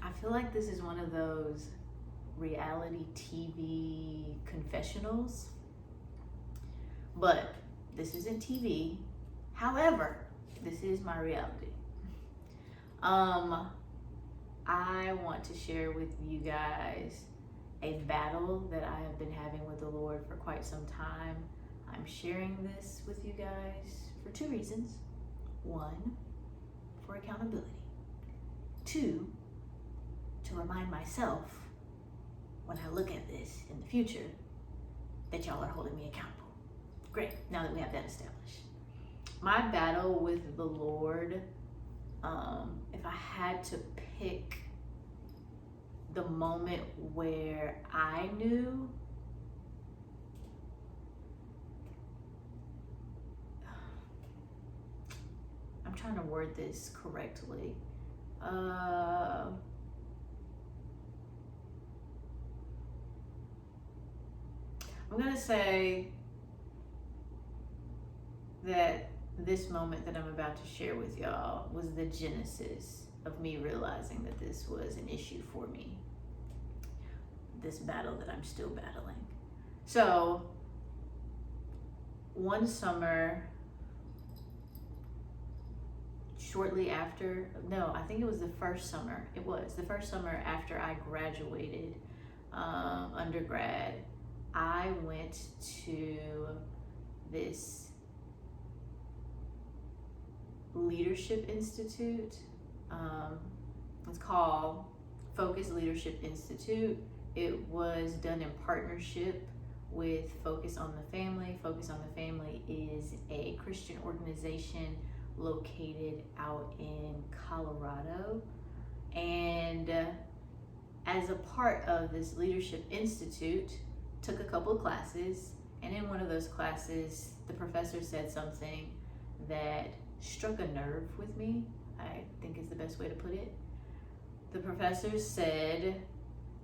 I feel like this is one of those reality TV confessionals, but this isn't TV. However, this is my reality. Um, I want to share with you guys a battle that I have been having with the Lord for quite some time. I'm sharing this with you guys for two reasons. One, for accountability. Two, to remind myself when I look at this in the future that y'all are holding me accountable. Great, now that we have that established. My battle with the Lord, if I had to pick the moment where I knew I'm trying to word this correctly. I'm gonna say that this moment that I'm about to share with y'all was the genesis of me realizing that this was an issue for me. This battle that I'm still battling. So, one summer, shortly after, no, I think it was the first summer. It was the first summer after I graduated undergrad. I went to this leadership institute. It's called Focus Leadership Institute. It was done in partnership with Focus on the Family. Focus on the Family is a Christian organization located out in Colorado. And as a part of this Leadership Institute, took a couple of classes. And in one of those classes, the professor said something that struck a nerve with me, I think is the best way to put it. The professor said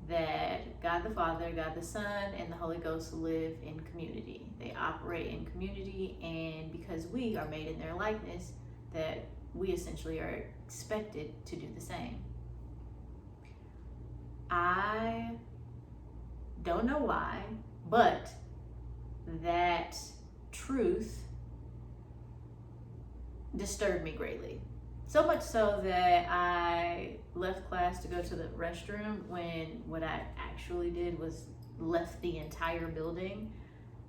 that God the Father, God the Son, and the Holy Ghost live in community. They operate in community, and because we are made in their likeness, that we essentially are expected to do the same. I don't know why, but that truth disturbed me greatly. So much so that I left class to go to the restroom, when what I actually did was left the entire building,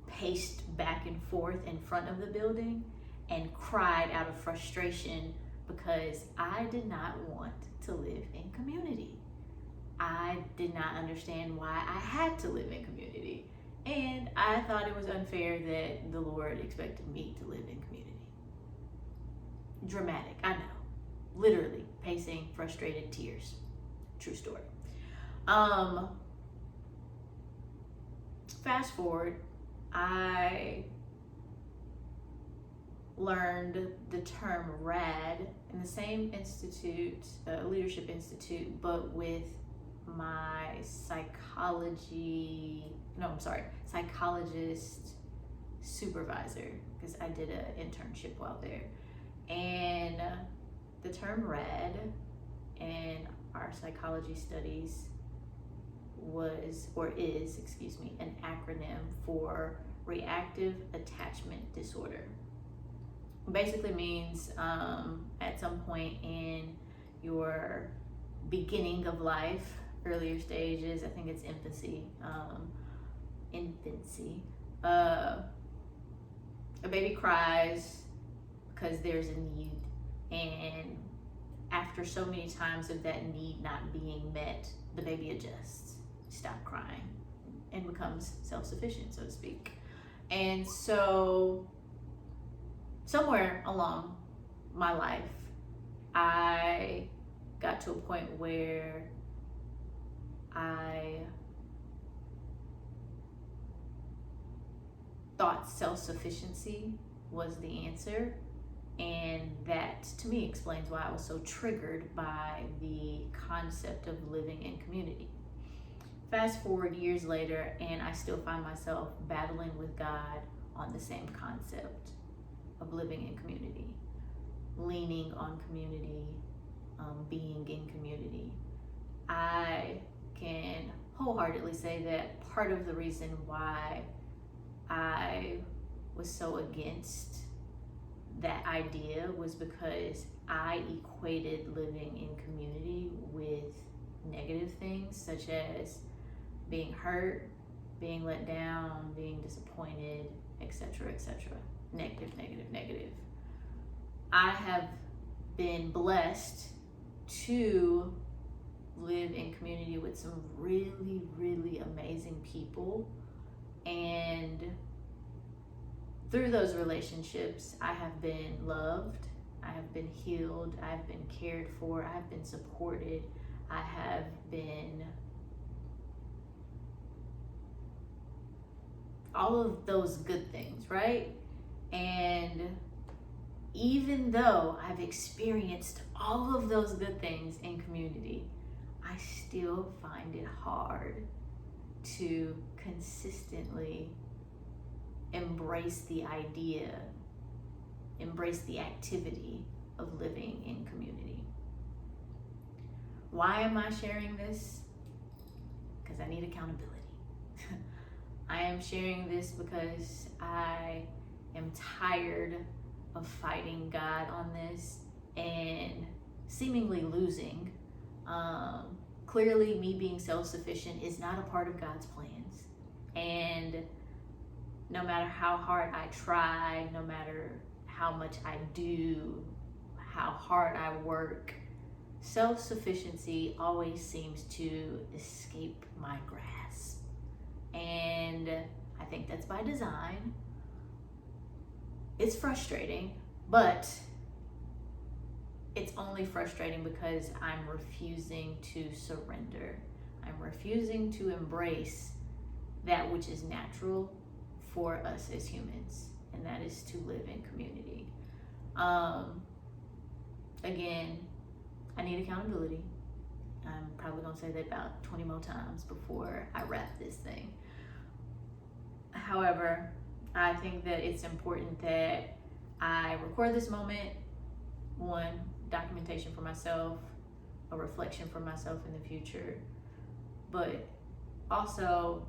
paced back and forth in front of the building, and cried out of frustration because I did not want to live in community. I did not understand why I had to live in community. And I thought it was unfair that the Lord expected me to live in community. Dramatic, I know. Literally, pacing, frustrated, tears. True story. Fast forward, I learned the term RAD in the same institute, Leadership Institute, but with my psychologist supervisor, because I did an internship while there. And the term RAD in our psychology studies is an acronym for Reactive Attachment Disorder. Basically means at some point in your beginning of life, earlier stages, I think it's infancy, a baby cries because there's a need, and after so many times of that need not being met, the baby adjusts, stops crying, and becomes self-sufficient, so to speak. And so somewhere along my life, I got to a point where I thought self-sufficiency was the answer, and that to me explains why I was so triggered by the concept of living in community. Fast forward years later, and I still find myself battling with God on the same concept of living in community, leaning on community, being in community. I can wholeheartedly say that part of the reason why I was so against that idea was because I equated living in community with negative things such as being hurt, being let down, being disappointed, etc., etc. Negative, negative, negative. I have been blessed to live in community with some really, really amazing people. And through those relationships, I have been loved, I have been healed, I have been cared for, I have been supported, I have been all of those good things, right? And even though I've experienced all of those good things in community, I still find it hard to consistently embrace the idea, embrace the activity of living in community. Why am I sharing this? Because I need accountability. I am sharing this because I am tired of fighting God on this and seemingly losing. Clearly, me being self-sufficient is not a part of God's plans. And no matter how hard I try, no matter how much I do, how hard I work, self-sufficiency always seems to escape my grasp. And I think that's by design. It's frustrating, but it's only frustrating because I'm refusing to surrender. I'm refusing to embrace that which is natural for us as humans, and that is to live in community. Again, I need accountability. I'm probably gonna say that about 20 more times before I wrap this thing. However, I think that it's important that I record this moment. One, documentation for myself, a reflection for myself in the future. But also,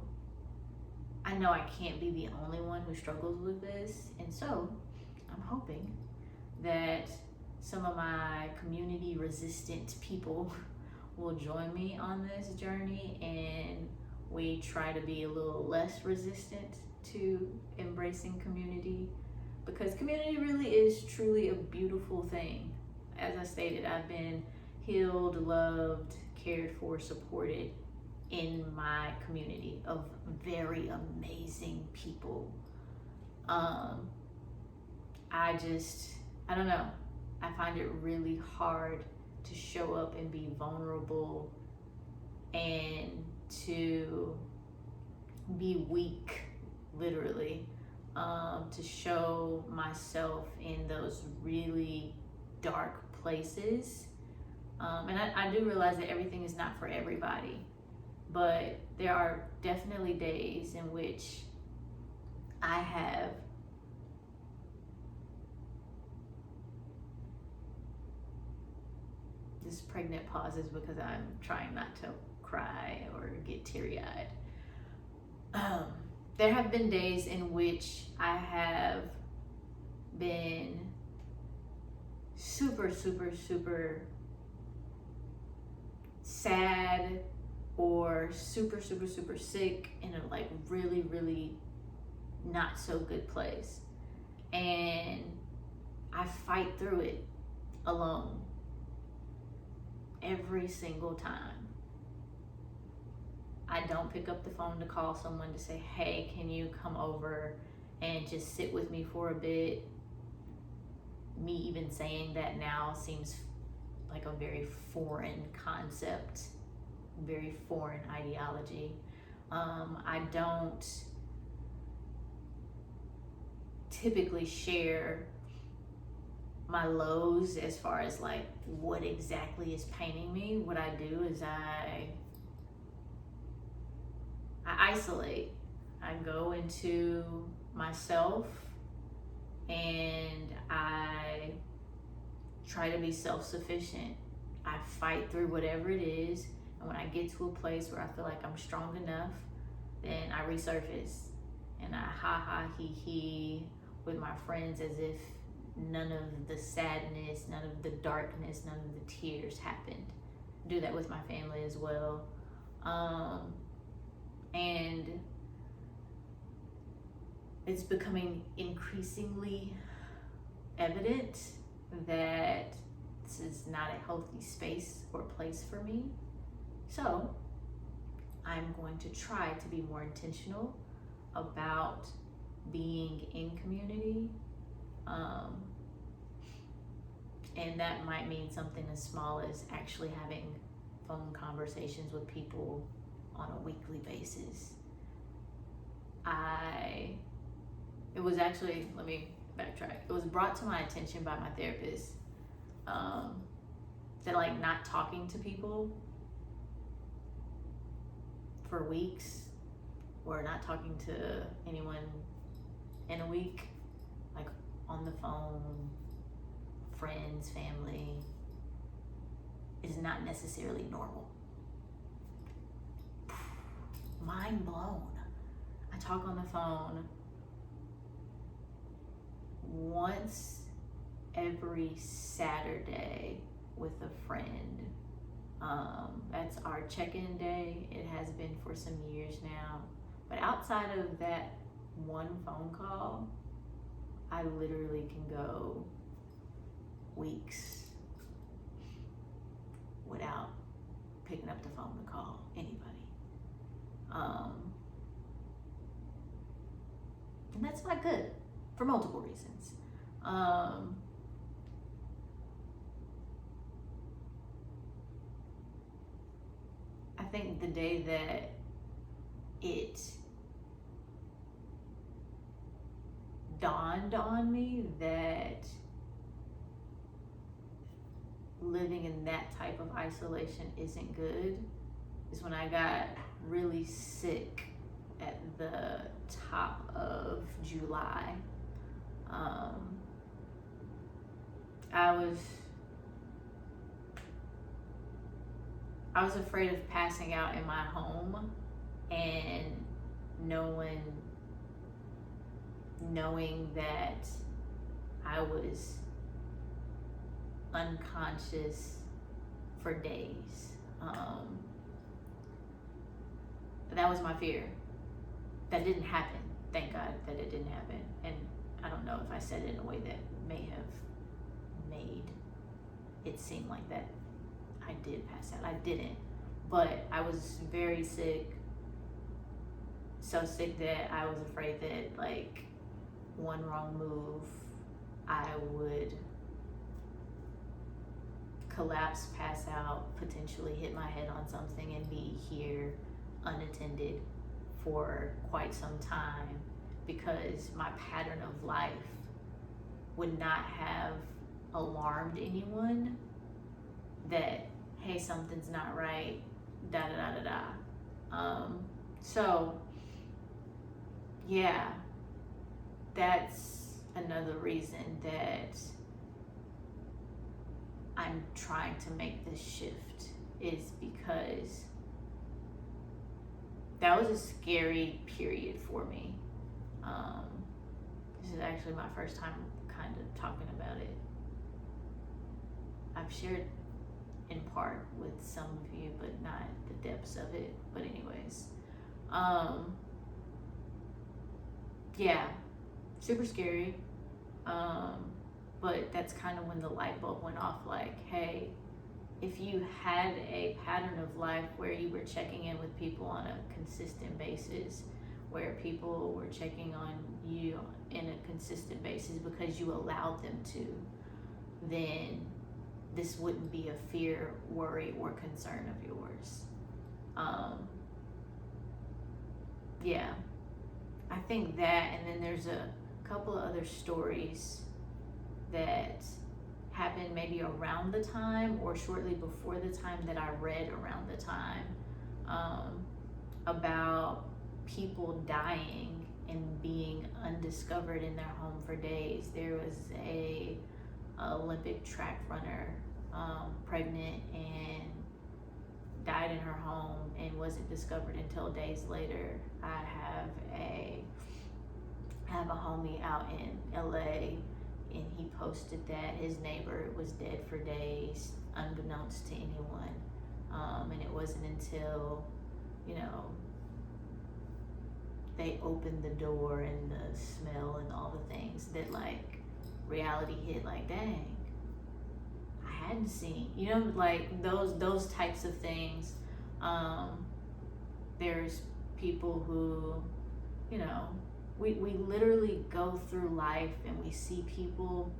I know I can't be the only one who struggles with this. And so, I'm hoping that some of my community resistant people will join me on this journey and we try to be a little less resistant to embracing community, because community really is truly a beautiful thing. As I stated, I've been healed, loved, cared for, supported in my community of very amazing people. I don't know. I find it really hard to show up and be vulnerable and to be weak, literally, to show myself in those really dark places. And I do realize that everything is not for everybody, but there are definitely days in which I have this pregnant pauses because I'm trying not to cry or get teary-eyed. There have been days in which I have been super, super, super sad or super, super, super sick in a like really, really not so good place. And I fight through it alone every single time. I don't pick up the phone to call someone to say, hey, can you come over and just sit with me for a bit? Me even saying that now seems like a very foreign concept, very foreign ideology. I don't typically share my lows as far as like what exactly is paining me. What I do is I isolate. I go into myself and I try to be self-sufficient. I fight through whatever it is And when I get to a place where I feel like I'm strong enough, then I resurface and I ha ha he he with my friends as if none of the sadness, none of the darkness, none of the tears happened. Do that with my family as well. And it's becoming increasingly evident that this is not a healthy space or place for me. So I'm going to try to be more intentional about being in community. And that might mean something as small as actually having phone conversations with people on a weekly basis. It was actually, let me backtrack. It was brought to my attention by my therapist that like not talking to people for weeks or not talking to anyone in a week, like on the phone, friends, family, is not necessarily normal. Mind blown. I talk on the phone once every Saturday with a friend. That's our check-in day. It has been for some years now. But outside of that one phone call, I literally can go weeks without picking up the phone to call anybody. And that's not good for multiple reasons. I think the day that it dawned on me that living in that type of isolation isn't good is when I got really sick at the top of July. I was afraid of passing out in my home and knowing that I was unconscious for days. That was my fear. That didn't happen. Thank God that it didn't happen. And I don't know if I said it in a way that may have made it seem like that I did pass out. I didn't. But I was very sick. So sick that I was afraid that like one wrong move, I would collapse, pass out, potentially hit my head on something and be here unattended for quite some time, because my pattern of life would not have alarmed anyone that, hey, something's not right, da da da da da. So yeah, that's another reason that I'm trying to make this shift, is because that was a scary period for me. This is actually my first time kind of talking about it. I've shared in part with some of you, but not the depths of it. But anyways, yeah, super scary. But that's kind of when the light bulb went off, like, hey, if you had a pattern of life where you were checking in with people on a consistent basis, where people were checking on you in a consistent basis because you allowed them to, then this wouldn't be a fear, worry, or concern of yours. Yeah, I think that, and then there's a couple of other stories that happened maybe around the time or shortly before the time that I read around the time, about people dying and being undiscovered in their home for days. There was a Olympic track runner, pregnant, and died died in her home and wasn't discovered until days later. I have a homie out in LA, and he posted that his neighbor was dead for days, unbeknownst to anyone. And it wasn't until, they opened the door and the smell and all the things that like reality hit, like, dang, I hadn't seen, like those types of things. There's people who, we literally go through life and we see people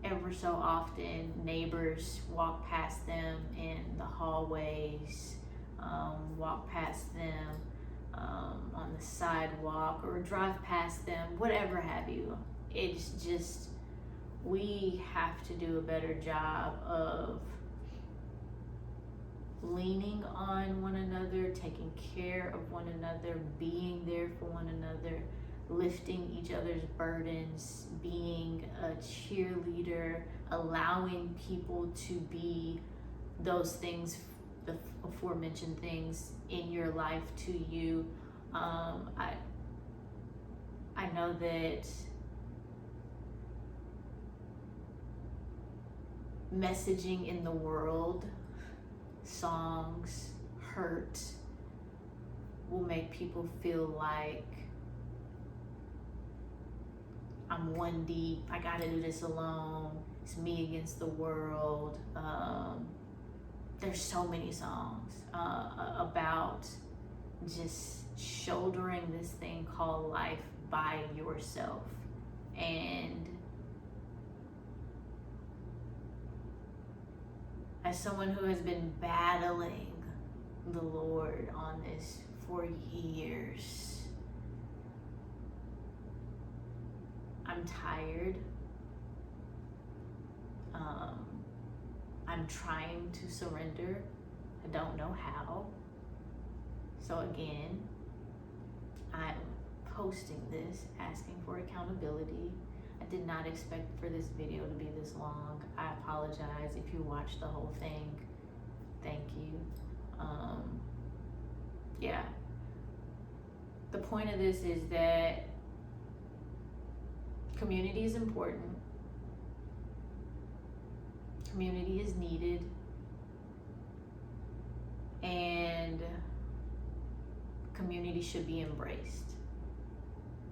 ever so often. Neighbors walk past them in the hallways, walk past them on the sidewalk, or drive past them, whatever have you. It's just, we have to do a better job of leaning on one another, taking care of one another, being there for one another, lifting each other's burdens, being a cheerleader, allowing people to be those things, the aforementioned things in your life to you. I know that messaging in the world, songs, hurt, will make people feel like I'm one deep, I gotta do this alone, it's me against the world. There's so many songs about just shouldering this thing called life by yourself. And as someone who has been battling the Lord on this for years, I'm tired. I'm trying to surrender. I don't know how. So again, I'm posting this, asking for accountability. I did not expect for this video to be this long. I apologize if you watched the whole thing. Thank you. Yeah. The point of this is that community is important. Community is needed. And community should be embraced.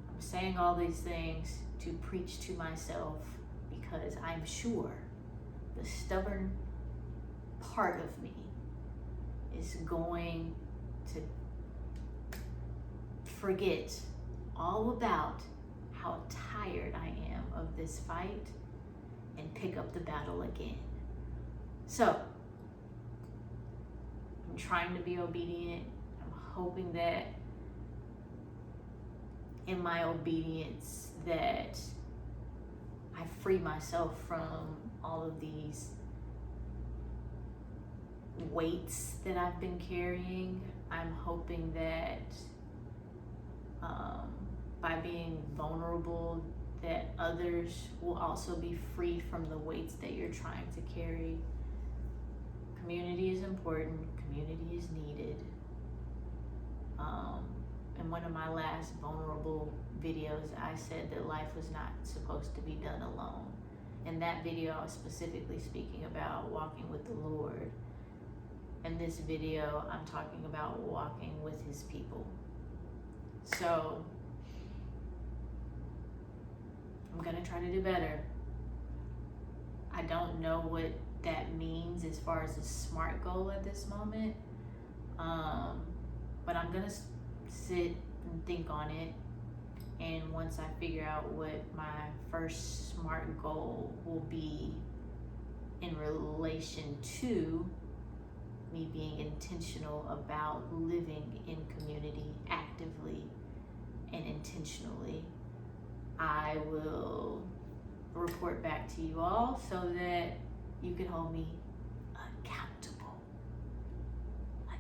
I'm saying all these things to preach to myself, because I'm sure the stubborn part of me is going to forget all about how tired I am of this fight and pick up the battle again. So, I'm trying to be obedient. I'm hoping that in my obedience that I free myself from all of these weights that I've been carrying. I'm hoping that by being vulnerable, that others will also be free from the weights that you're trying to carry. Community is important. Community is needed. In one of my last vulnerable videos, I said that life was not supposed to be done alone. In that video, I was specifically speaking about walking with the Lord. In this video, I'm talking about walking with His people. So, I'm gonna try to do better. I don't know what that means as far as a SMART goal at this moment, but I'm gonna sit and think on it, and once I figure out what my first SMART goal will be in relation to me being intentional about living in community actively and intentionally, I will report back to you all so that you can hold me accountable.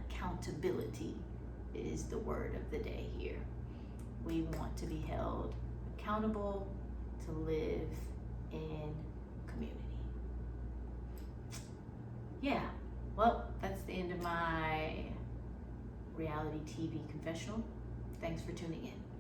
Accountability is the word of the day here. We want to be held accountable to live in community. Yeah, well, that's the end of my reality TV confessional. Thanks for tuning in.